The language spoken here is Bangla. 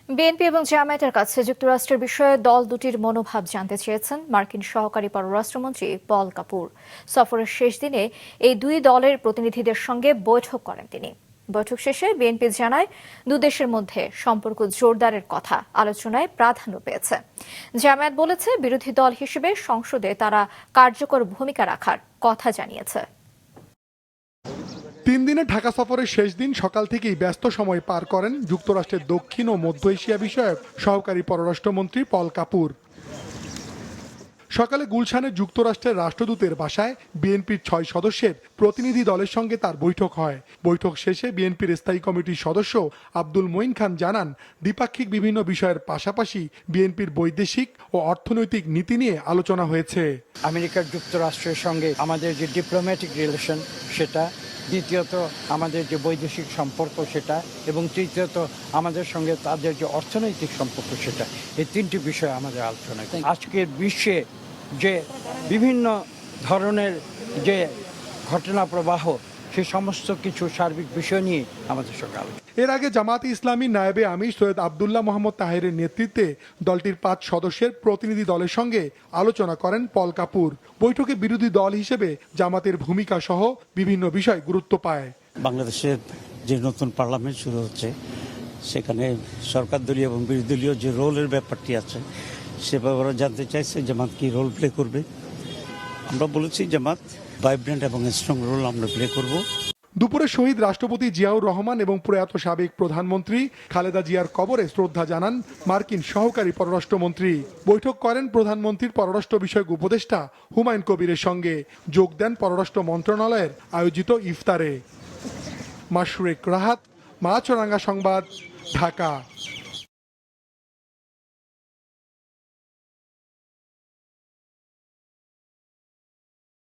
বিএনপি এবং জামায়াতের কাছে যুক্তরাষ্ট্রের বিষয়ে দল দুটির মনোভাব জানতে চেয়েছেন মার্কিন সহকারী পররাষ্ট্রমন্ত্রী পল কাপুর। সফরের শেষ দিনে এই দুই দলের প্রতিনিধিদের সঙ্গে বৈঠক করেন তিনি। বৈঠক শেষে বিএনপি জানায় দুদেশের মধ্যে সম্পর্ক জোরদারের কথা আলোচনায় প্রাধান্য পেয়েছে। জামায়াত বলেছে বিরোধী দল হিসেবে সংসদে তারা কার্যকর ভূমিকা রাখার কথা জানিয়েছে। 3 দিনে ঢাকা সফরের শেষ দিন সকাল থেকেই ব্যস্ত সময় পার করেন যুক্তরাষ্ট্রের দক্ষিণ ও মধ্য এশিয়া বিষয়ক সহকারী পররাষ্ট্রমন্ত্রী পল কাপুর। সকালে গুলশানে যুক্তরাষ্ট্রের রাষ্ট্রদূতের বাসায় বিএনপির 6 সদস্যের প্রতিনিধি দলের সঙ্গে তার বৈঠক হয়। বৈঠক শেষে বিএনপির স্থায়ী কমিটির সদস্য আব্দুল মঈন খান জানান, দ্বিপাক্ষিক বিভিন্ন বিষয়ের পাশাপাশি বিএনপির বৈদেশিক ও অর্থনৈতিক নীতি নিয়ে আলোচনা হয়েছে। আমেরিকা যুক্তরাষ্ট্রের সঙ্গে আমাদের যে ডিপ্লোম্যাটিক রিলেশন সেটা, দ্বিতীয়ত আমাদের যে বৈদেশিক সম্পর্ক সেটা, এবং তৃতীয়ত আমাদের সঙ্গে তাদের যে অর্থনৈতিক সম্পর্ক সেটা, এই তিনটি বিষয় আমাদের আলোচনা। আজকের বিশ্বে যে বিভিন্ন ধরনের যে ঘটনা প্রবাহ, সে সমস্ত কিছু সার্বিক বিষয় নিয়ে আমাদের সঙ্গে আলোচনা। এর আগে জামায়াতে ইসলামী নায়েবে আমির সৈয়দ আবদুল্লাহ মোহাম্মদ তাহেরের নেতৃত্বে দলটির 5 সদস্যের প্রতিনিধি দলের সঙ্গে আলোচনা করেন পল কাপুর। বৈঠকে বিরোধী দল হিসেবে জামাতের ভূমিকা সহ বিভিন্ন বিষয় গুরুত্ব পায়। বাংলাদেশের যে নতুন পার্লামেন্ট শুরু হচ্ছে, সেখানে সরকার দলীয় এবং বিরোধী দলীয় যে রোলের ব্যাপারটি আছে সে ব্যাপারে জানতে চাইছে জামাত কি রোল প্লে করবে। আমরা বলেছি জামাত ভাইব্রেন্ট এবং স্ট্রং রোল আমরা প্লে করব। দুপুরে শহীদ রাষ্ট্রপতি জিয়াউর রহমান এবং প্রয়াত সাবেক প্রধানমন্ত্রী খালেদা জিয়ার কবরে শ্রদ্ধা জানান মার্কিন সহকারী পররাষ্ট্রমন্ত্রী। বৈঠক করেন প্রধানমন্ত্রীর পররাষ্ট্র বিষয়ক উপদেষ্টা হুমায়ুন কবিরের সঙ্গে। যোগ দেন পররাষ্ট্র মন্ত্রণালয়ের আয়োজিত ইফতারে। মাশরুক রাহাত, মাছরাঙ্গা সংবাদ, ঢাকা।